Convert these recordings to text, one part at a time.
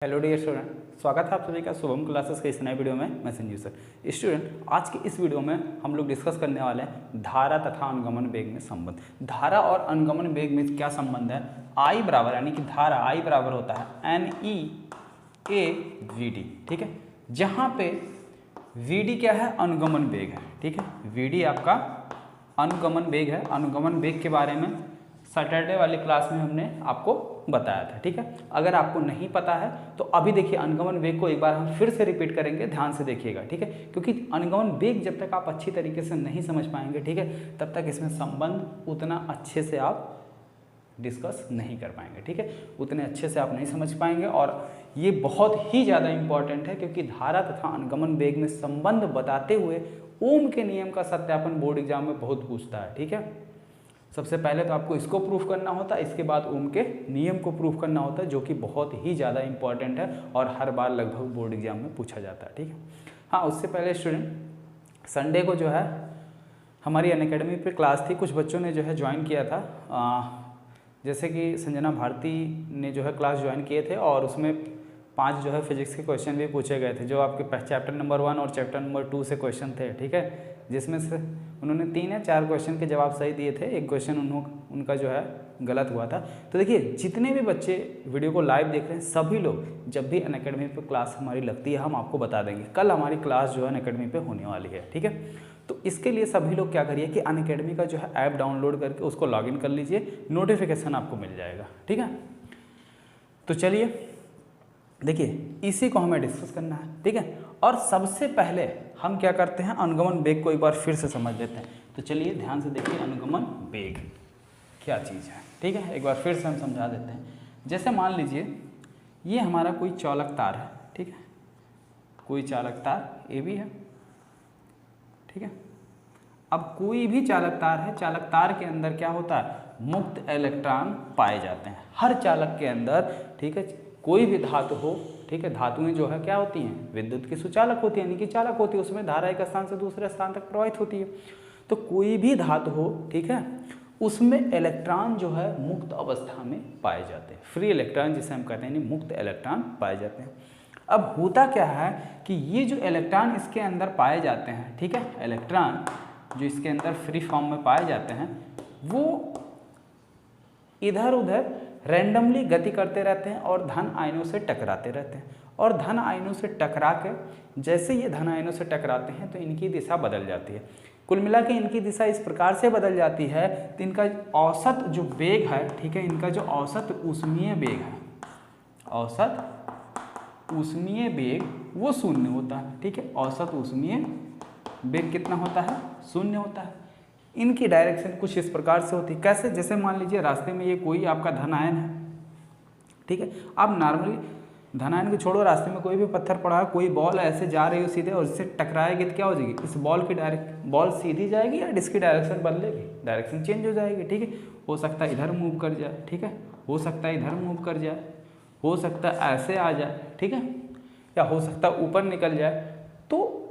Hello dear student, स्वागत है आप सभी का शुभम क्लासेस के इस नए वीडियो में। मैं संजीव सर। स्टूडेंट, आज की इस वीडियो में हम लोग डिस्कस करने वाले हैं धारा तथा अनुगमन वेग में संबंध। धारा और अनुगमन वेग में क्या संबंध है? I बराबर, यानी कि धारा I बराबर होता है NE/AVD, ठीक है, जहाँ पे VD क्या है? अनुगमन वेग है, ठीक है। VD आपका अनुगमन वेग है। अनुगमन वेग के बारे में सैटरडे वाली क्लास में हमने आपको बताया था, ठीक है। अगर आपको नहीं पता है तो अभी देखिए, अनुगमन वेग को एक बार हम फिर से रिपीट करेंगे, ध्यान से देखिएगा, ठीक है। क्योंकि अनुगमन वेग जब तक आप अच्छी तरीके से नहीं समझ पाएंगे, ठीक है, तब तक इसमें संबंध उतना अच्छे से आप डिस्कस नहीं कर पाएंगे, ठीक है। उतने अच्छे से आप नहीं समझ पाएंगे और ये बहुत ही ज़्यादा इंपॉर्टेंट है, क्योंकि धारा तथा अनुगमन वेग में संबंध बताते हुए ओम के नियम का सत्यापन बोर्ड एग्जाम में बहुत पूछता है, ठीक है। सबसे पहले तो आपको इसको प्रूफ करना होता है, इसके बाद ओम के नियम को प्रूफ करना होता है, जो कि बहुत ही ज़्यादा इंपॉर्टेंट है और हर बार लगभग बोर्ड एग्जाम में पूछा जाता है, ठीक है। हाँ, उससे पहले स्टूडेंट, संडे को जो है हमारी अनअकैडमी पे क्लास थी, कुछ बच्चों ने जो है ज्वाइन किया था, जैसे कि संजना भारती ने जो है क्लास ज्वाइन किए थे और उसमें 5 जो है फिजिक्स के क्वेश्चन भी पूछे गए थे, जो आपके चैप्टर नंबर 1 और चैप्टर नंबर 2 से क्वेश्चन थे, ठीक है, जिसमें से उन्होंने 3 या 4 क्वेश्चन के जवाब सही दिए थे, एक क्वेश्चन उनका जो है गलत हुआ था। तो देखिए, जितने भी बच्चे वीडियो को लाइव देख रहे हैं, सभी लोग जब भी अनअकैडमी पे क्लास हमारी लगती है, हम आपको बता देंगे। कल हमारी क्लास जो है अनअकैडमी पे होने वाली है, ठीक है। तो इसके लिए सभी लोग क्या करिए कि अनअकैडमी का जो है ऐप डाउनलोड करके उसको लॉगिन कर लीजिए, नोटिफिकेशन आपको मिल जाएगा, ठीक है। तो चलिए देखिए, इसी को हमें डिस्कस करना है, ठीक है। और सबसे पहले हम क्या करते हैं, अनुगमन वेग को एक बार फिर से समझ लेते हैं। तो चलिए ध्यान से देखिए, अनुगमन वेग क्या चीज़ है, ठीक है। एक बार फिर से हम समझा देते हैं। जैसे मान लीजिए ये हमारा कोई चालक तार है, ठीक है, कोई चालक तार AB है, ठीक है। अब कोई भी चालक तार है, चालक तार के अंदर क्या होता है? मुक्त इलेक्ट्रॉन पाए जाते हैं हर चालक के अंदर, ठीक है। कोई भी धातु हो, ठीक है, धातुएं जो है क्या होती हैं? विद्युत की सुचालक होती है, यानी कि चालक होती है, उसमें धारा एक स्थान से दूसरे स्थान तक प्रवाहित होती है। तो कोई भी धातु हो, ठीक है, उसमें इलेक्ट्रॉन जो है मुक्त अवस्था में पाए जाते हैं, फ्री इलेक्ट्रॉन जिसे हम कहते हैं, यानी मुक्त इलेक्ट्रॉन पाए जाते हैं। अब होता क्या है कि ये जो इलेक्ट्रॉन इसके अंदर पाए जाते हैं, ठीक है, इलेक्ट्रॉन जो इसके अंदर फ्री फॉर्म में पाए जाते हैं, वो इधर उधर रैंडमली गति करते रहते हैं और धन आयनों से टकराते रहते हैं। और धन आयनों से टकरा के, जैसे ये धन आयनों से टकराते हैं तो इनकी दिशा बदल जाती है। कुल मिला के इनकी दिशा इस प्रकार से बदल जाती है, तो इनका औसत जो वेग है, ठीक है, इनका जो औसत ऊष्मीय वेग है, औसत ऊष्मीय वेग वो 0 होता है, ठीक है। औसत ऊष्मीय वेग कितना होता है? 0 होता है। इनकी डायरेक्शन कुछ इस प्रकार से होती है। कैसे? जैसे मान लीजिए रास्ते में ये कोई आपका धन आयन है, ठीक है। आप नॉर्मली धन आयन को छोड़ो, रास्ते में कोई भी पत्थर पड़ा है, कोई बॉल ऐसे जा रही हो सीधे और इससे टकराएगी तो क्या हो जाएगी? इस बॉल की बॉल सीधी जाएगी या इसकी डायरेक्शन बदलेगी? डायरेक्शन चेंज हो जाएगी, ठीक है। हो सकता है इधर मूव कर जाए, ठीक है, हो सकता है इधर मूव कर जाए, हो सकता है ऐसे आ जाए, ठीक है, या हो सकता है ऊपर निकल जाए। तो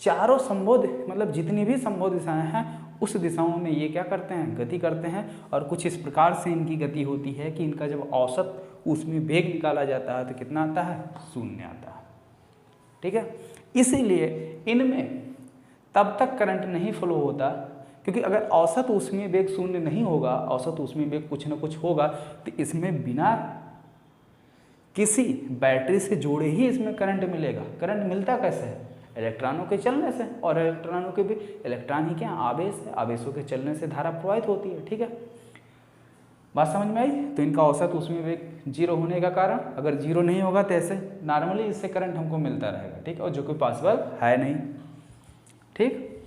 चारों संभव, मतलब जितनी भी संभव दिशाएं हैं, उस दिशाओं में ये क्या करते हैं? गति करते हैं। और कुछ इस प्रकार से इनकी गति होती है कि इनका जब औसत उसमें वेग निकाला जाता है तो कितना आता है? 0 आता है, ठीक है। इसीलिए इनमें तब तक करंट नहीं फ्लो होता, क्योंकि अगर औसत ऊष्मीय वेग 0 नहीं होगा, औसत ऊष्मीय वेग कुछ ना कुछ होगा, तो इसमें बिना किसी बैटरी से जोड़े ही इसमें करंट मिलेगा। करंट मिलता कैसे है? इलेक्ट्रॉनों के चलने से। और इलेक्ट्रॉनों के भी, इलेक्ट्रॉन ही क्या? आवेश है, आवेशों के चलने से धारा प्रवाहित होती है, ठीक है। बात समझ में आई? तो इनका औसत ऊष्मीय वेग 0 होने का कारण, अगर 0 नहीं होगा तो ऐसे नॉर्मली इससे करंट हमको मिलता रहेगा, ठीक है, और जो कि पॉसिबल है नहीं, ठीक।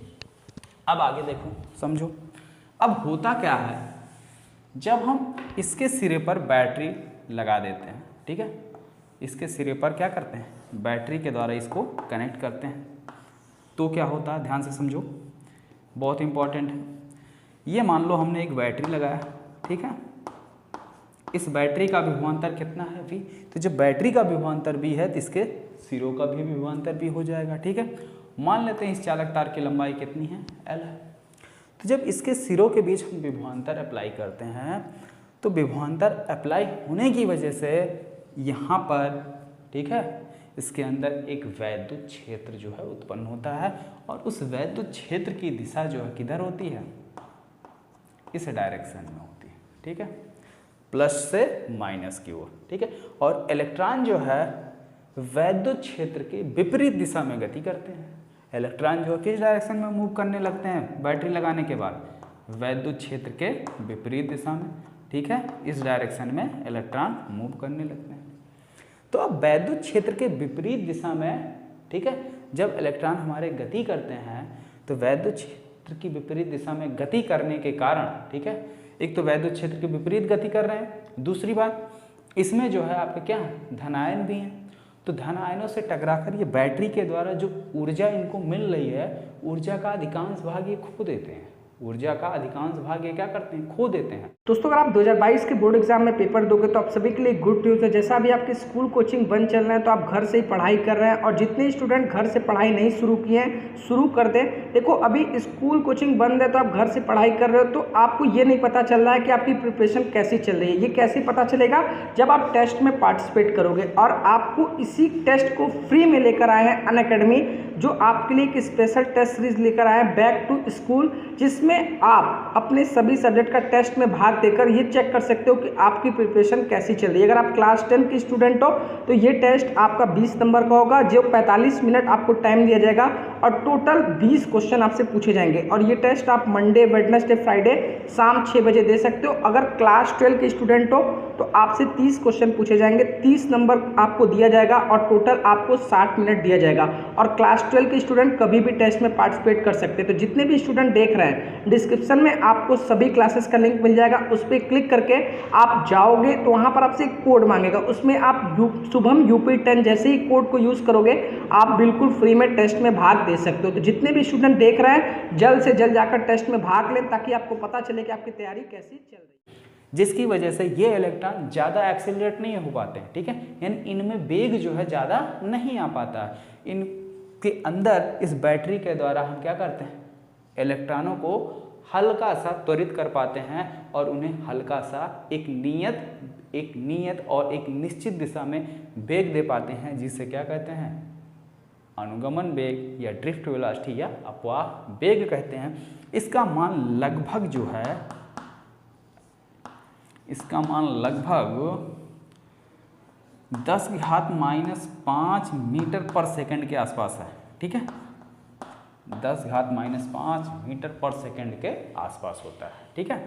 अब आगे देखो, समझो। अब होता क्या है, जब हम इसके सिरे पर बैटरी लगा देते हैं, ठीक है, इसके सिरे पर क्या करते हैं? बैटरी के द्वारा इसको कनेक्ट करते हैं, तो क्या होता है? ध्यान से समझो, बहुत इंपॉर्टेंट है। ये मान लो हमने एक बैटरी लगाया, ठीक है, इस बैटरी का विभवांतर कितना है? V। तो जब बैटरी का विभवांतर V है तो इसके सिरों का भी विभवांतर V हो जाएगा, ठीक है। मान लेते हैं इस चालक तार की लंबाई कितनी है? L है। तो जब इसके सिरों के बीच हम विभवांतर अप्लाई करते हैं, तो विभवांतर अप्लाई होने की वजह से यहाँ पर ठीक है, इसके अंदर एक वैद्युत क्षेत्र जो है उत्पन्न होता है और उस वैद्युत क्षेत्र की दिशा जो है किधर होती है, इस डायरेक्शन में होती है, ठीक है, प्लस से माइनस की ओर, ठीक है। और इलेक्ट्रॉन जो है वैद्युत क्षेत्र के विपरीत दिशा में गति करते हैं। इलेक्ट्रॉन जो है किस डायरेक्शन में मूव करने लगते हैं बैटरी लगाने के बाद, वैद्युत क्षेत्र के विपरीत दिशा में, ठीक है, इस डायरेक्शन में इलेक्ट्रॉन मूव करने लगते हैं। तो अब वैद्युत क्षेत्र के विपरीत दिशा में, ठीक है, जब इलेक्ट्रॉन हमारे गति करते हैं तो वैद्युत क्षेत्र की विपरीत दिशा में गति करने के कारण, ठीक है, एक तो वैद्युत क्षेत्र के विपरीत गति कर रहे हैं, दूसरी बात इसमें जो है आपके क्या धनायन भी हैं, तो धन आयनों से टकराकर ये बैटरी के द्वारा जो ऊर्जा इनको मिल रही है, ऊर्जा का अधिकांश भाग ये खो देते हैं, ऊर्जा का अधिकांश भाग ये क्या करते हैं, खो देते हैं। दोस्तों अगर आप 2022 के बोर्ड एग्जाम में पेपर दोगे तो आप सभी के लिए गुड न्यूज़ है। जैसा अभी आपके स्कूल कोचिंग बंद चल रहे हैं तो आप घर से ही पढ़ाई कर रहे हैं, और जितने स्टूडेंट घर से पढ़ाई नहीं शुरू किए हैं शुरू कर दें। देखो अभी स्कूल कोचिंग बंद है तो आप घर से पढ़ाई कर रहे हो तो आपको ये नहीं पता चल रहा है कि आपकी प्रिपरेशन कैसी चल रही है। ये कैसे पता चलेगा, जब आप टेस्ट में पार्टिसिपेट करोगे। और आपको इसी टेस्ट को फ्री में लेकर आए हैं अनअकैडमी, जो आपके लिए एक स्पेशल टेस्ट सीरीज लेकर आए हैं बैक टू स्कूल, जिसमें आप अपने सभी सब्जेक्ट का टेस्ट में भाग देकर ये चेक कर सकते हो कि आपकी प्रिपरेशन कैसी चल रही है। अगर आप क्लास 10 के स्टूडेंट हो तो ये टेस्ट आपका 20 नंबर का होगा, जो 45 मिनट आपको टाइम दिया जाएगा और टोटल 20 क्वेश्चन आपसे पूछे जाएंगे। और ये टेस्ट आप मंडे, वेडनेसडे, फ्राइडे शाम 6 बजे दे सकते हो। अगर क्लास 12 के स्टूडेंट हो तो आपसे 30 क्वेश्चन पूछे जाएंगे, 30 नंबर आपको दिया जाएगा और टोटल आपको 60 मिनट दिया जाएगा। और क्लास 12 के स्टूडेंट कभी भी टेस्ट में पार्टिसिपेट कर सकते हैं। तो जितने भी स्टूडेंट देख रहे हैं, डिस्क्रिप्शन में आपको सभी क्लासेस का लिंक मिल जाएगा, उस पर क्लिक करके आप जाओगे तो वहाँ पर आपसे एक कोड मांगेगा, उसमें आप शुभम UP10 जैसे ही कोड को यूज़ करोगे आप बिल्कुल फ्री में टेस्ट में भाग दे सकते हो। तो जितने भी स्टूडेंट देख रहे हैं जल्द से जल्द जाकर टेस्ट में भाग लें, ताकि आपको पता चले कि आपकी तैयारी कैसी चल रही है। जिसकी वजह से ये इलेक्ट्रॉन ज़्यादा एक्सेलरेट नहीं हो पाते हैं, ठीक है, यानी इनमें वेग जो है ज़्यादा नहीं आ पाता है। इनके अंदर इस बैटरी के द्वारा हम क्या करते हैं, इलेक्ट्रॉनों को हल्का सा त्वरित कर पाते हैं और उन्हें हल्का सा एक नियत और एक निश्चित दिशा में वेग दे पाते हैं, जिसे क्या कहते हैं, अनुगमन वेग या ड्रिफ्ट वेलोसिटी या अपवाह वेग कहते हैं। इसका मान लगभग जो है, इसका मान लगभग 10⁻⁻5 मीटर पर सेकंड के आसपास है, ठीक है, 10⁻⁻5 मीटर पर सेकंड के आसपास होता है, ठीक है।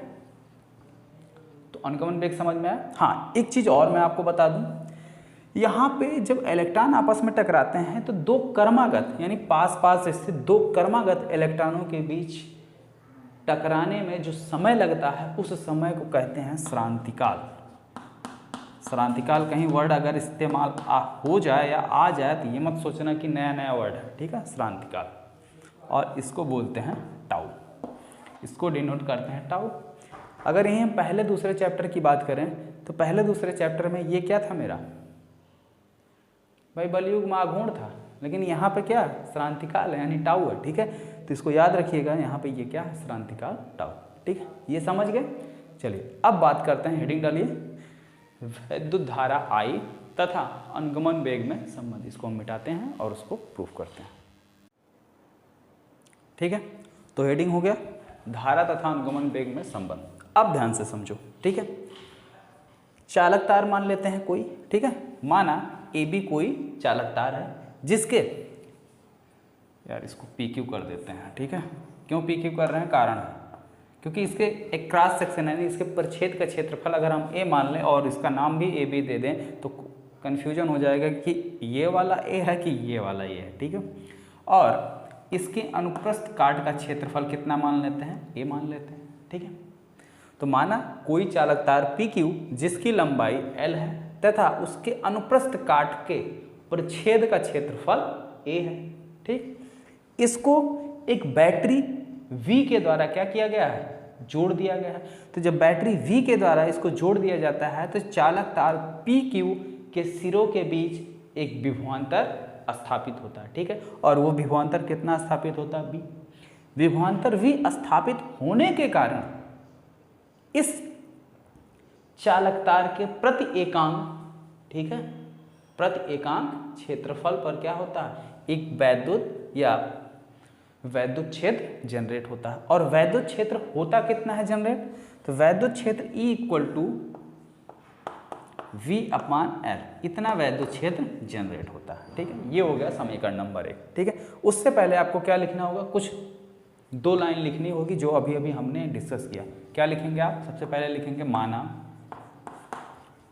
तो अनुगमन वेग समझ में आया। हाँ, एक चीज़ और मैं आपको बता दूं, यहाँ पे जब इलेक्ट्रॉन आपस में टकराते हैं तो दो कर्मागत यानी पास पास स्थित दो कर्मागत इलेक्ट्रॉनों के बीच टकराने में जो समय लगता है उस समय को कहते हैं श्रांतिकाल। श्रांतिकाल कहीं वर्ड अगर इस्तेमाल हो जाए या आ जाए तो ये मत सोचना कि नया नया वर्ड है, ठीक है, श्रांतिकाल। और इसको बोलते हैं टाउ, इसको डिनोट करते हैं टाउ। अगर यहीं हम पहले दूसरे चैप्टर की बात करें तो पहले दूसरे चैप्टर में ये क्या था मेरा भाई, बलयुग माघूर्ण था, लेकिन यहाँ पे क्या श्रांतिकाल है यानी टाउ है, ठीक है। तो इसको याद रखिएगा, यहाँ पे ये क्या है, श्रांतिकाल टाउ, ठीक है, ये समझ गए। चलिए अब बात करते हैं, हेडिंग डालिए, विद्युत धारा I तथा अनुगमन वेग में संबंध। इसको हम मिटाते हैं और उसको प्रूफ करते हैं, ठीक है। तो हेडिंग हो गया धारा तथा अनुगमन वेग में संबंध। अब ध्यान से समझो, ठीक है। चालक तार मान लेते हैं कोई, ठीक है, माना AB कोई चालक तार है जिसके, यार इसको PQ कर देते हैं, ठीक है। क्यों PQ कर रहे हैं, कारण है क्योंकि इसके एक क्रॉस सेक्शन है, इसके परिच्छेद का क्षेत्रफल अगर हम A मान लें और इसका नाम भी AB दे दें तो कन्फ्यूजन हो जाएगा कि ये वाला A है कि ये वाला A है, ठीक है। और इसके अनुप्रस्थ काट का क्षेत्रफल कितना मान लेते हैं, A मान लेते हैं, ठीक है। तो माना कोई चालक तार PQ जिसकी लंबाई L है तथा उसके अनुप्रस्थ काट के परिच्छेद का क्षेत्रफल A है, ठीक। इसको एक बैटरी V के द्वारा क्या किया गया है, जोड़ दिया गया है। तो जब बैटरी V के द्वारा इसको जोड़ दिया जाता है तो चालक तार PQ के सिरों के बीच एक विभवांतर स्थापित होता है, ठीक है। और वो विभवांतर कितना स्थापित होता है, V। विभवांतर V स्थापित होने के कारण इस चालक तार के प्रति एकांक, ठीक है, प्रति एकांक क्षेत्रफल पर क्या होता है, एक वैद्युत या वैद्युत क्षेत्र जनरेट होता है। और वैद्युत क्षेत्र होता कितना है जनरेट, तो वैद्युत क्षेत्र E इक्वल टू V/L, इतना वैद्युत क्षेत्र जनरेट होता है। ठीक है, ये हो गया समीकरण नंबर 1। ठीक है, उससे पहले आपको क्या लिखना होगा, कुछ 2 लाइन लिखनी होगी जो अभी अभी हमने डिस्कस किया। क्या लिखेंगे आप, सबसे पहले लिखेंगे माना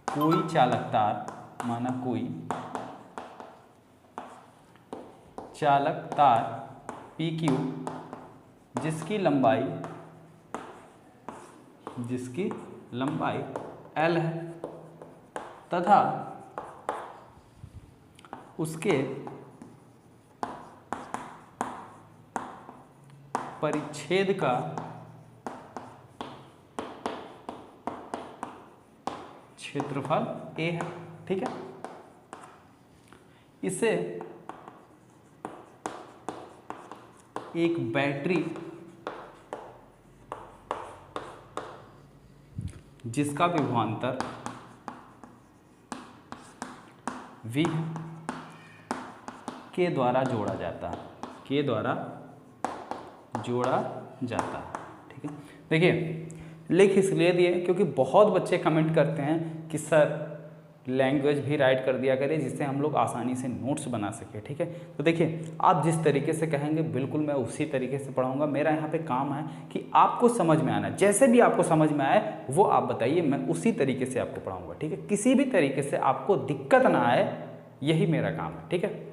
कोई चालक तार, माना कोई चालक तार PQ जिसकी लंबाई L है तथा उसके परिच्छेद का क्षेत्रफल A है। ठीक है, इसे एक बैटरी जिसका विभवांतर V के द्वारा जोड़ा जाता है, ठीक है। देखिए लिख इसलिए दिए क्योंकि बहुत बच्चे कमेंट करते हैं कि सर लैंग्वेज भी राइट कर दिया करें जिससे हम लोग आसानी से नोट्स बना सके। ठीक है, तो देखिए आप जिस तरीके से कहेंगे बिल्कुल मैं उसी तरीके से पढ़ाऊंगा। मेरा यहाँ पे काम है कि आपको समझ में आना, जैसे भी आपको समझ में आए वो आप बताइए, मैं उसी तरीके से आपको पढ़ाऊंगा। ठीक है, किसी भी तरीके से आपको दिक्कत ना आए, यही मेरा काम है। ठीक है,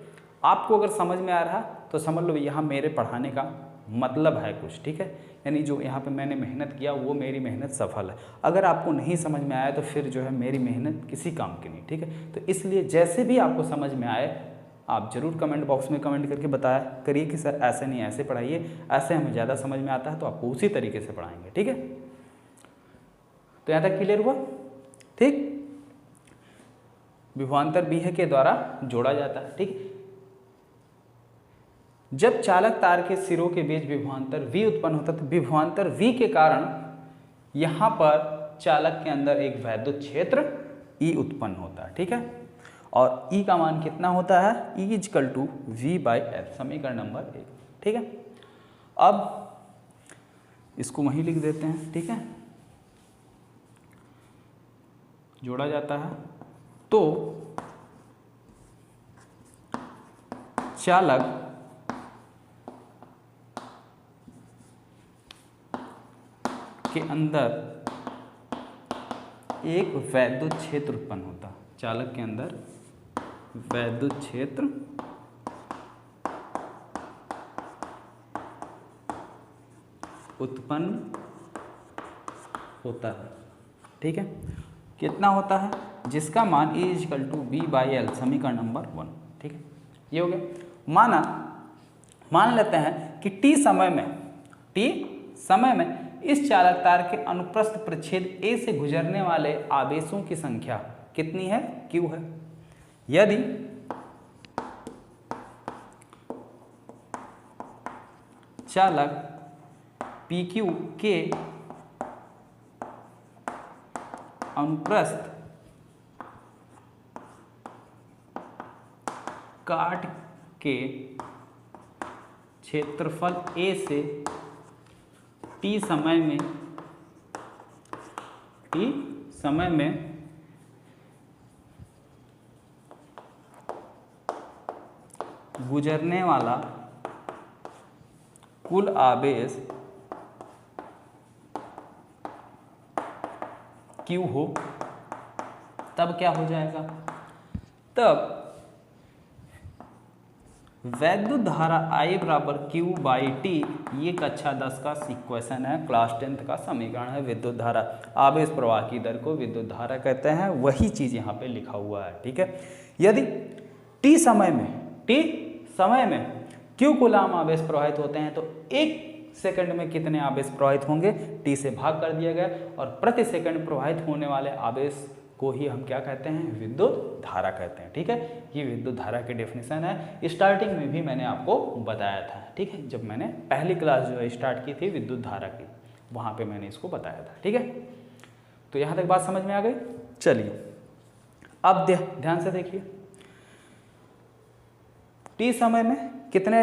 आपको अगर समझ में आ रहा तो समझ लो यहाँ मेरे पढ़ाने का मतलब है कुछ। ठीक है, यानी जो यहाँ पे मैंने मेहनत किया वो मेरी मेहनत सफल है। अगर आपको नहीं समझ में आया तो फिर जो है मेरी मेहनत किसी काम की नहीं। ठीक है, तो इसलिए जैसे भी आपको समझ में आए आप ज़रूर कमेंट बॉक्स में कमेंट करके बताया करिए कि सर ऐसे नहीं ऐसे पढ़ाइए, ऐसे हमें ज़्यादा समझ में आता है, तो आपको उसी तरीके से पढ़ाएंगे। ठीक है, तो यहाँ तक क्लियर हुआ। ठीक, विभवांतर B के द्वारा जोड़ा जाता है। ठीक, जब चालक तार के सिरों के बीच विभवांतर V उत्पन्न होता है तो विभवांतर V के कारण यहाँ पर चालक के अंदर एक वैद्युत क्षेत्र E उत्पन्न होता है। ठीक है, और E का मान कितना होता है, E इक्वल टू V/L, समीकरण नंबर 1। ठीक है, अब इसको वहीं लिख देते हैं। ठीक है, जोड़ा जाता है तो चालक के अंदर एक वैद्युत क्षेत्र उत्पन्न होता है, चालक के अंदर वैद्युत क्षेत्र उत्पन्न होता है। ठीक है, कितना होता है, जिसका मान E इक्वल टू V/L, समीकरण नंबर 1। ठीक है, ये हो गया। मान लेते हैं कि t समय में इस चालक तार के अनुप्रस्थ परिच्छेद A से गुजरने वाले आवेशों की संख्या कितनी है, Q है। यदि चालक PQ के अनुप्रस्थ काट के क्षेत्रफल A से t समय में गुजरने वाला कुल आवेश Q हो, तब क्या हो जाएगा, तब वैद्युत धारा I बराबर Q/T, ये कक्षा 10 का इक्वेशन है, क्लास 10th का समीकरण है। विद्युत धारा, आवेश प्रवाह की दर को विद्युत धारा कहते हैं, वही चीज़ यहाँ पे लिखा हुआ है। ठीक है, यदि t समय में Q कूलाम आवेश प्रवाहित होते हैं तो 1 सेकंड में कितने आवेश प्रवाहित होंगे, t से भाग कर दिया गया, और प्रति सेकंड प्रवाहित होने वाले आवेश को ही हम क्या कहते हैं, विद्युत धारा कहते हैं। ठीक है, ये विद्युत धारा की डेफिनेशन है, स्टार्टिंग में भी मैंने आपको बताया था। ठीक है, जब मैंने पहली क्लास जो है स्टार्ट की थी विद्युत धारा की, वहाँ पे मैंने इसको बताया था। ठीक है, तो यहाँ तक बात समझ में आ गई। चलिए अब ध्यान से देखिए, टी समय में कितने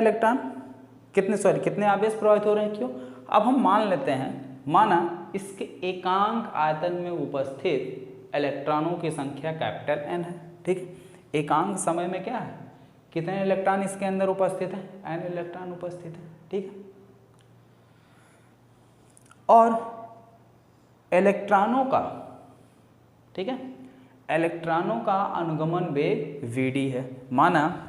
आवेश प्रवाहित हो रहे हैं, क्यों। अब हम मान लेते हैं, माना इसके एकांक आयतन में उपस्थित इलेक्ट्रॉनों की संख्या कैपिटल एन है, ठीक है। एकांक समय में क्या है, कितने इलेक्ट्रॉन इसके अंदर उपस्थित हैं, एन इलेक्ट्रॉन उपस्थित है, ठीक है। और इलेक्ट्रॉनों का, ठीक है, इलेक्ट्रॉनों का अनुगमन वेग वीडी है। माना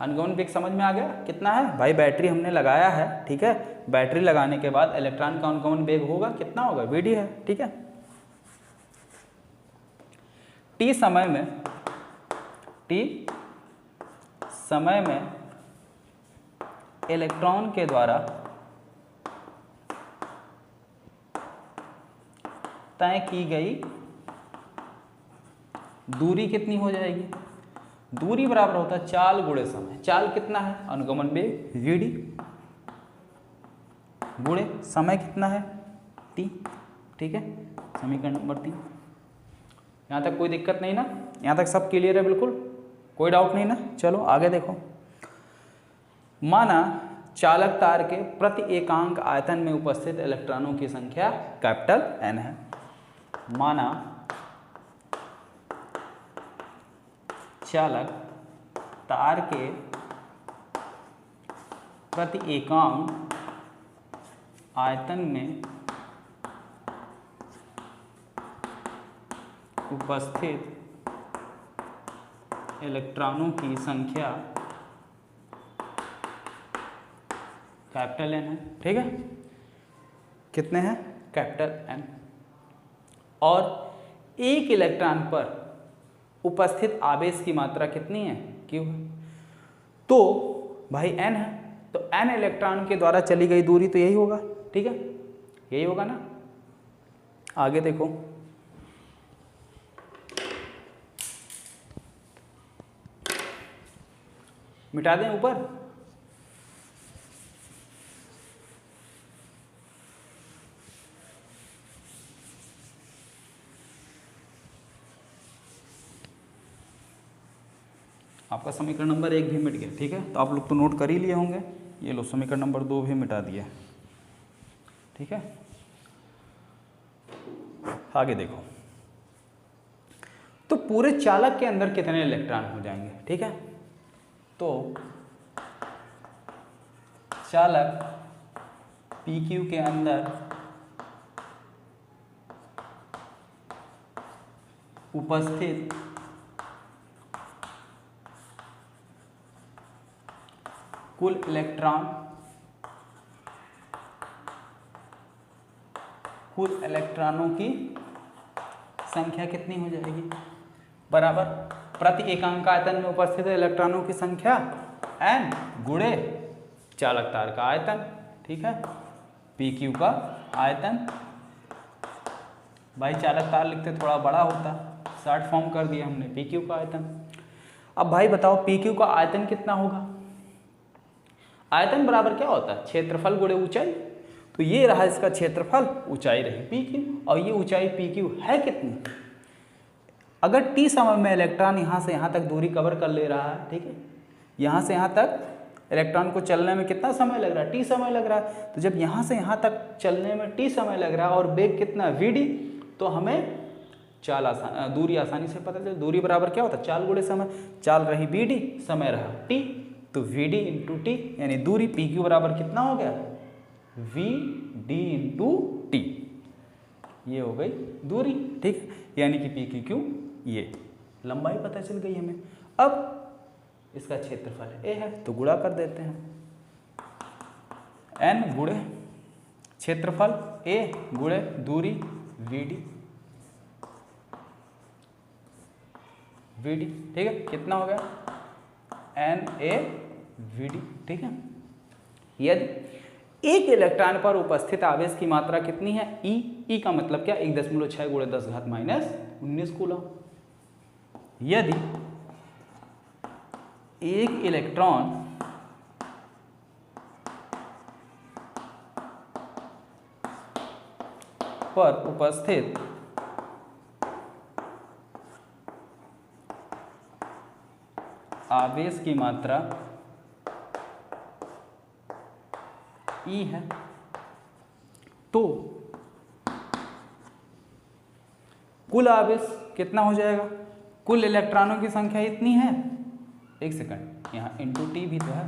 अनुगमन वेग समझ में आ गया कितना है भाई, बैटरी हमने लगाया है, ठीक है। बैटरी लगाने के बाद इलेक्ट्रॉन का अनुगमन वेग होगा, कितना होगा, वीडी है, ठीक है। टी समय में इलेक्ट्रॉन के द्वारा तय की गई दूरी कितनी हो जाएगी, दूरी बराबर होता है चाल गुणे समय। चाल कितना है, अनुगमन वेग वीडी, गुणे समय कितना है, टी, ठीक है। समीकरण नंबर 3। यहाँ तक कोई दिक्कत नहीं ना, यहाँ तक सब क्लियर है, बिल्कुल कोई डाउट नहीं ना। चलो आगे देखो। माना चालक तार के प्रति एकांक आयतन में उपस्थित इलेक्ट्रॉनों की संख्या कैपिटल एन है। माना चालक तार के प्रति एकांक आयतन में उपस्थित इलेक्ट्रॉनों की संख्या कैपिटल एन है, ठीक है। कितने हैं, कैपिटल एन। और एक इलेक्ट्रॉन पर उपस्थित आवेश की मात्रा कितनी है, क्यू है। तो भाई एन है, तो एन इलेक्ट्रॉन के द्वारा चली गई दूरी तो यही होगा, ठीक है, यही होगा ना। आगे देखो, मिटा दें ऊपर, आपका समीकरण नंबर 1 भी मिट गया, ठीक है। तो आप लोग तो नोट कर ही लिए होंगे, ये लो समीकरण नंबर 2 भी मिटा दिया, ठीक है। आगे देखो, तो पूरे चालक के अंदर कितने इलेक्ट्रॉन हो जाएंगे, ठीक है। तो चालक PQ के अंदर उपस्थित कुल इलेक्ट्रॉनों की संख्या कितनी हो जाएगी, बराबर प्रति एकांक आयतन में उपस्थित इलेक्ट्रॉनों की संख्या n गुणे चालक तार का आयतन, ठीक है, PQ का आयतन। भाई चालक तार लिखते थोड़ा बड़ा होता, शॉर्ट फॉर्म कर दिया हमने, PQ का आयतन। अब भाई बताओ PQ का आयतन कितना होगा। आयतन बराबर क्या होता है, क्षेत्रफल गुणे ऊंचाई। तो ये रहा इसका क्षेत्रफल, ऊंचाई रही PQ, और ये ऊंचाई PQ है कितनी। अगर T समय में इलेक्ट्रॉन यहाँ से यहाँ तक दूरी कवर कर ले रहा है, ठीक है, यहाँ से यहाँ तक इलेक्ट्रॉन को चलने में कितना समय लग रहा है, T समय लग रहा है। तो जब यहाँ से यहाँ तक चलने में T समय लग रहा है और वेग कितना VD, तो हमें दूरी आसानी से पता चले। दूरी बराबर क्या होता है, चाल गुणे समय। चाल रही BD, समय रहा T, तो VD इंटू T, यानी दूरी PQ बराबर कितना हो गया, VD इंटू T, ये हो गई दूरी, ठीक है। यानी कि PQ ये लंबाई पता चल गई हमें। अब इसका क्षेत्रफल A है, तो गुणा कर देते हैं, N गुणे क्षेत्रफल A गुणे दूरी VD, ठीक है। कितना हो गया, NaVD, ठीक है। यदि एक इलेक्ट्रॉन पर उपस्थित आवेश की मात्रा कितनी है, E का मतलब क्या, 1.6 गुणे 10⁻⁻19 कूलम। यदि एक इलेक्ट्रॉन पर उपस्थित आवेश की मात्रा E है, तो कुल आवेश कितना हो जाएगा? कुल इलेक्ट्रॉनों की संख्या इतनी है, एक सेकंड यहाँ इंटू टी भी तो है,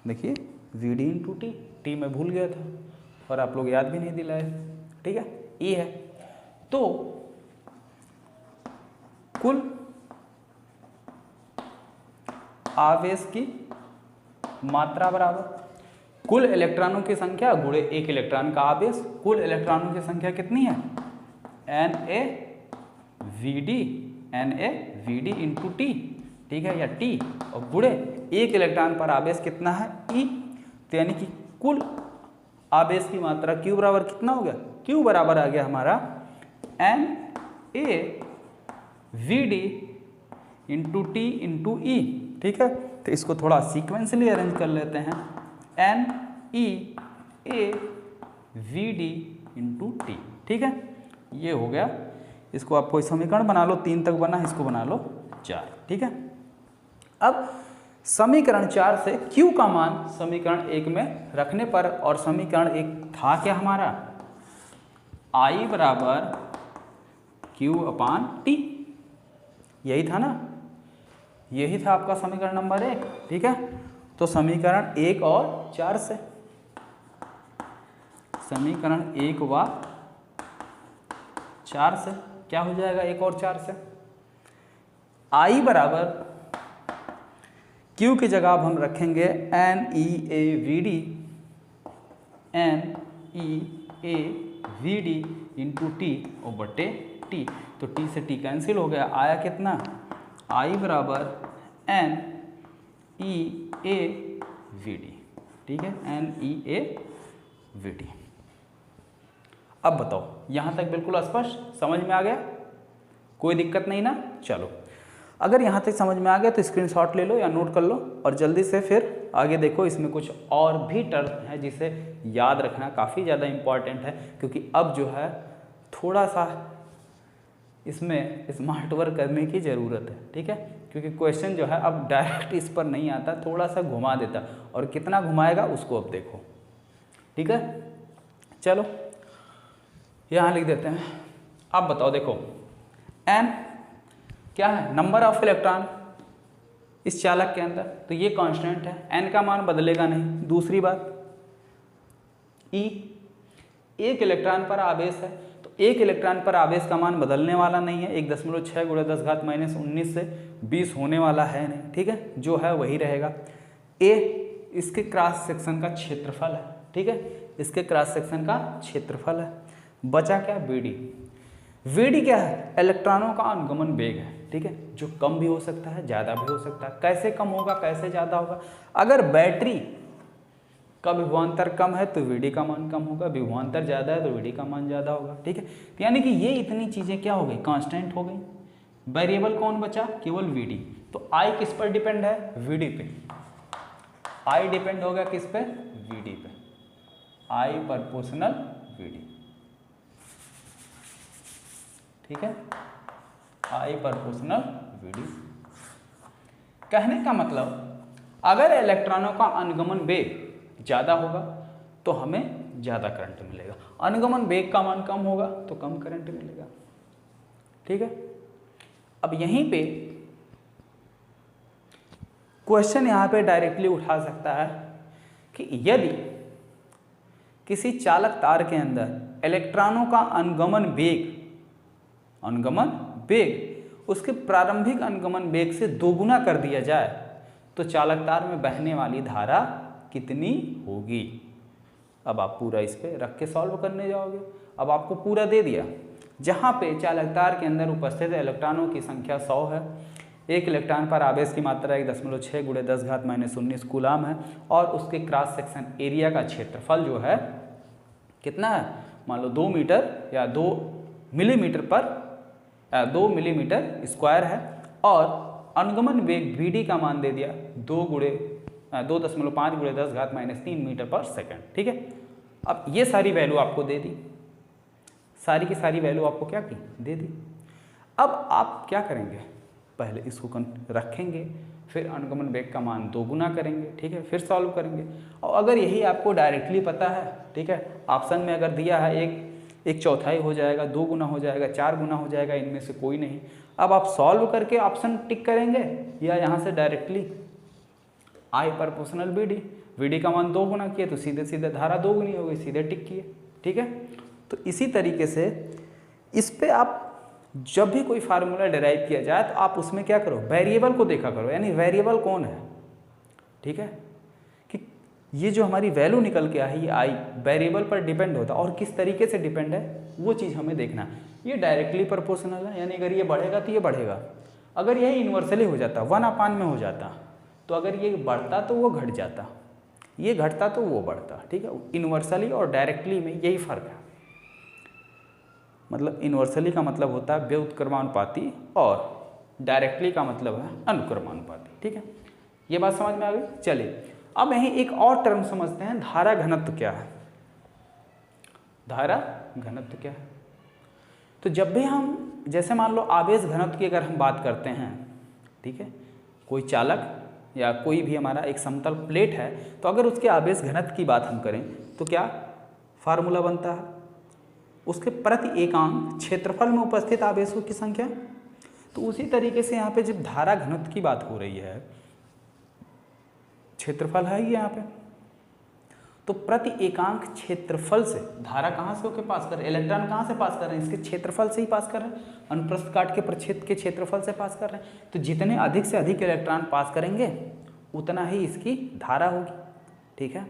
देखिए VD इंटू टी मैं भूल गया था और आप लोग याद भी नहीं दिलाए, ठीक है, E है। तो कुल आवेश की मात्रा बराबर कुल इलेक्ट्रॉनों की संख्या गुणे एक इलेक्ट्रॉन का आवेश। कुल इलेक्ट्रॉनों की संख्या कितनी है? Na VD इंटू टी, ठीक है, या टी, और गुणे एक इलेक्ट्रॉन पर आवेश कितना है? E। तो यानी कि कुल आवेश की मात्रा Q बराबर कितना हो गया? Q बराबर आ गया हमारा Na VD into T into E, ठीक है। तो इसको थोड़ा सीक्वेंसली अरेंज कर लेते हैं, NeA VD इंटू टी, ठीक है, ये हो गया। इसको आप कोई समीकरण बना लो, 3 तक बना, इसको बना लो 4, ठीक है। अब समीकरण 4 से Q का मान समीकरण 1 में रखने पर, और समीकरण 1 था क्या हमारा? I बराबर Q/T, यही था ना, यही था आपका समीकरण नंबर 1, ठीक है। तो समीकरण 1 और 4 से, समीकरण 1 व 4 से क्या हो जाएगा? 1 और 4 से I बराबर Q की जगह अब हम रखेंगे NeAVD इंटू टी और बटे टी, तो टी से टी कैंसिल हो गया, आया कितना? I बराबर NeAVD, ठीक है, NeAVD। अब बताओ, यहाँ तक बिल्कुल स्पष्ट समझ में आ गया? कोई दिक्कत नहीं ना? चलो, अगर यहाँ तक समझ में आ गया तो स्क्रीनशॉट ले लो या नोट कर लो, और जल्दी से फिर आगे देखो। इसमें कुछ और भी टर्म है जिसे याद रखना काफ़ी ज़्यादा इम्पॉर्टेंट है, क्योंकि अब जो है थोड़ा सा इसमें स्मार्ट वर्क करने की ज़रूरत है, ठीक है, क्योंकि क्वेश्चन जो है अब डायरेक्ट इस पर नहीं आता, थोड़ा सा घुमा देता, और कितना घुमाएगा उसको अब देखो, ठीक है। चलो यहाँ लिख देते हैं। अब बताओ, देखो n क्या है? नंबर ऑफ इलेक्ट्रॉन इस चालक के अंदर, तो ये कांस्टेंट है, n का मान बदलेगा नहीं। दूसरी बात, E एक इलेक्ट्रॉन पर आवेश है, तो एक इलेक्ट्रॉन पर आवेश का मान बदलने वाला नहीं है, 1.6 × 10⁻⁻19 से 20 होने वाला है नहीं, ठीक है, जो है वही रहेगा। A इसके क्रॉस सेक्शन का क्षेत्रफल है, ठीक है, इसके क्रॉस सेक्शन का क्षेत्रफल है। बचा क्या? BD। VD क्या है? इलेक्ट्रॉनों का अनुगमन वेग है, ठीक है, जो कम भी हो सकता है, ज़्यादा भी हो सकता है। कैसे कम होगा, कैसे ज़्यादा होगा? अगर बैटरी का विभवांतर कम है तो VD का मान कम होगा, विभवांतर ज़्यादा है तो VD का मान ज़्यादा होगा, ठीक है। तो यानी कि ये इतनी चीज़ें क्या हो गई? कांस्टेंट हो गई। वेरिएबल कौन बचा? केवल VD। तो I किस पर डिपेंड है? VD पे। I डिपेंड होगा किस पे? VD पे। I प्रोपोर्शनल VD, ठीक है, I प्रोपोर्शनल VD। कहने का मतलब, अगर इलेक्ट्रॉनों का अनुगमन वेग ज़्यादा होगा तो हमें ज़्यादा करंट मिलेगा, अनुगमन वेग का मान कम होगा तो कम करंट मिलेगा, ठीक है। अब यहीं पे क्वेश्चन यहाँ पे डायरेक्टली उठा सकता है कि यदि किसी चालक तार के अंदर इलेक्ट्रॉनों का अनुगमन वेग उसके प्रारंभिक अनुगमन वेग से दोगुना कर दिया जाए तो चालक तार में बहने वाली धारा कितनी होगी? अब आप पूरा इस पे रख के सॉल्व करने जाओगे। अब आपको पूरा दे दिया, जहाँ पे चालक तार के अंदर उपस्थित इलेक्ट्रॉनों की संख्या 100 है, एक इलेक्ट्रॉन पर आवेश की मात्रा 1.6 × 10⁻⁻19 कूलाम है, और उसके क्रॉस सेक्शन एरिया का क्षेत्रफल जो है कितना है? मान लो 2 मीटर या 2 मिलीमीटर स्क्वायर है, और अनुगमन वेग VD का मान दे दिया 2.5 × 10⁻³ मीटर पर सेकंड, ठीक है। अब ये सारी वैल्यू आपको दे दी, सारी की सारी वैल्यू आपको क्या की? दे दी। अब आप क्या करेंगे? पहले इसको रखेंगे, फिर अनुगमन वेग का मान 2 गुना करेंगे, ठीक है, फिर सॉल्व करेंगे। और अगर यही आपको डायरेक्टली पता है, ठीक है, ऑप्शन में अगर दिया है एक चौथाई हो जाएगा, 2 गुना हो जाएगा, 4 गुना हो जाएगा, इनमें से कोई नहीं, अब आप सॉल्व करके ऑप्शन टिक करेंगे या यहाँ से डायरेक्टली आई प्रोपोर्शनल वीडी का मान 2 गुना किए तो सीधे सीधे धारा 2 गुनी हो गई, सीधे टिक किए, ठीक है। तो इसी तरीके से इस पे आप जब भी कोई फार्मूला डिराइव किया जाए तो आप उसमें क्या करो, वेरिएबल को देखा करो, यानी वेरिएबल कौन है, ठीक है, कि ये जो हमारी वैल्यू निकल के आई, ये आई वेरिएबल पर डिपेंड होता है और किस तरीके से डिपेंड है वो चीज़ हमें देखना है। ये डायरेक्टली प्रोपोर्शनल है, यानी अगर ये बढ़ेगा तो ये बढ़ेगा, अगर यह इन्वर्सली हो जाता 1/, में हो जाता, तो अगर ये बढ़ता तो वो घट जाता, ये घटता तो वो बढ़ता, ठीक है। इन्वर्सली और डायरेक्टली में यही फ़र्क है, मतलब इन्वर्सली का मतलब होता है व्युत्क्रमानुपाती और डायरेक्टली का मतलब है अनुक्रमानुपाती, ठीक है। ये बात समझ में आ गई। चलिए अब यहीं एक और टर्म समझते हैं, धारा घनत्व क्या है। धारा घनत्व क्या है, तो जब भी हम जैसे मान लो आवेश घनत्व की अगर हम बात करते हैं, ठीक है, कोई चालक या कोई भी हमारा एक समतल प्लेट है, तो अगर उसके आवेश घनत्व की बात हम करें तो क्या फार्मूला बनता है, उसके प्रति एकांक क्षेत्रफल में उपस्थित आवेशों की संख्या। तो उसी तरीके से यहाँ पे जब धारा घनत्व की बात हो रही है, क्षेत्रफल है ये यहाँ पे, तो प्रति एकांक क्षेत्रफल से धारा कहाँ से होके पास कर रहे हैं, इलेक्ट्रॉन कहाँ से पास कर रहे हैं, इसके क्षेत्रफल से ही पास कर रहे हैं, अनुप्रस्थ काट के प्रच्छेद के क्षेत्रफल से पास कर रहे हैं। तो जितने अधिक से अधिक इलेक्ट्रॉन पास करेंगे उतना ही इसकी धारा होगी, ठीक है।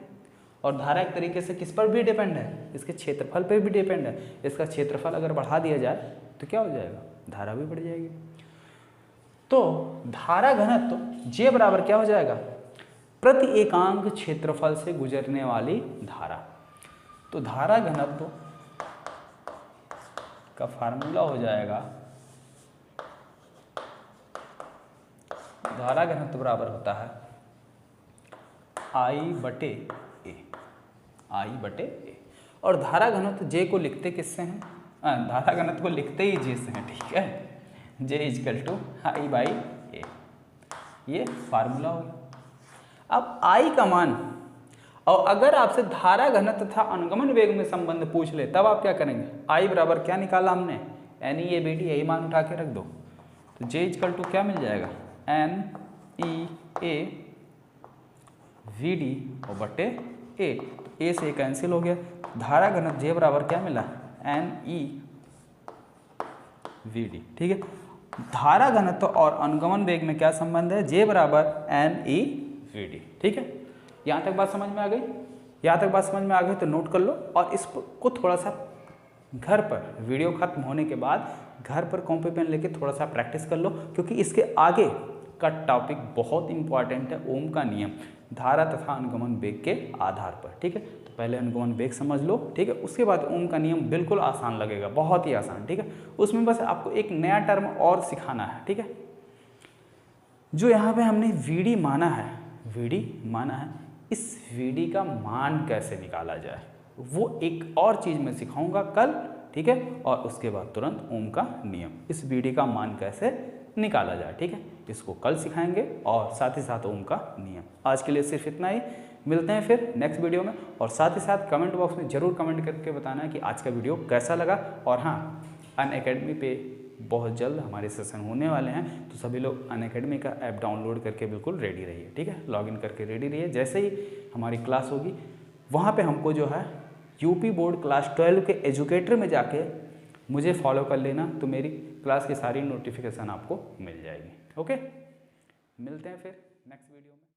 और धारा एक तरीके से किस पर भी डिपेंड है, इसके क्षेत्रफल पर भी डिपेंड है। इसका क्षेत्रफल अगर बढ़ा दिया जाए तो क्या हो जाएगा, धारा भी बढ़ जाएगी। तो धारा घनत्व J बराबर क्या हो जाएगा, प्रति एकांक क्षेत्रफल से गुजरने वाली धारा। तो धारा घनत्व का फार्मूला हो जाएगा, धारा घनत्व बराबर होता है I/A, I/A। और धारा घनत्व J को लिखते किससे हैं, धारा घनत्व को लिखते ही J से हैं, ठीक है, J = I/A, ये फार्मूला हो गया। अब I का मान, और अगर आपसे धारा घनत्व तथा अनुगमन वेग में संबंध पूछ ले तब आप क्या करेंगे, I बराबर क्या निकाला हमने, NEABD, यही मान उठा के रख दो। तो J = क्या मिल जाएगा, NEAVD और बटे A, तो A से कैंसिल हो गया। धारा घनत्व J बराबर क्या मिला, NEVD, ठीक है। धारा घनत्व और अनुगमन वेग में क्या संबंध है, J बराबर NEVD, ठीक है। यहाँ तक बात समझ में आ गई, यहाँ तक बात समझ में आ गई तो नोट कर लो, और इसको थोड़ा सा घर पर वीडियो खत्म होने के बाद घर पर कॉपी पेन लेके थोड़ा सा प्रैक्टिस कर लो, क्योंकि इसके आगे का टॉपिक बहुत इंपॉर्टेंट है, ओम का नियम, धारा तथा अनुगमन वेग के आधार पर, ठीक है। तो पहले अनुगमन वेग समझ लो, ठीक है, उसके बाद ओम का नियम बिल्कुल आसान लगेगा, बहुत ही आसान, ठीक है। उसमें बस आपको एक नया टर्म और सिखाना है, ठीक है। जो यहाँ पे हमने VD माना है, VD माना है, इस VD का मान कैसे निकाला जाए वो एक और चीज़ मैं सिखाऊंगा कल, ठीक है। और उसके बाद तुरंत ओम का नियम, इस VD का मान कैसे निकाला जाए, ठीक है, इसको कल सिखाएंगे, और साथ ही साथ ओम का नियम। आज के लिए सिर्फ इतना ही, मिलते हैं फिर नेक्स्ट वीडियो में। और साथ ही साथ कमेंट बॉक्स में ज़रूर कमेंट करके बताना है कि आज का वीडियो कैसा लगा। और हाँ, अनअकैडमी पे बहुत जल्द हमारे सेशन होने वाले हैं, तो सभी लोग अनअकैडमी का ऐप डाउनलोड करके बिल्कुल रेडी रहिए, ठीक है, लॉगिन करके रेडी रहिए। जैसे ही हमारी क्लास होगी वहाँ पे हमको जो है यूपी बोर्ड क्लास 12 के एजुकेटर में जाके मुझे फॉलो कर लेना, तो मेरी क्लास की सारी नोटिफिकेशन आपको मिल जाएगी। ओके, मिलते हैं फिर नेक्स्ट वीडियो में।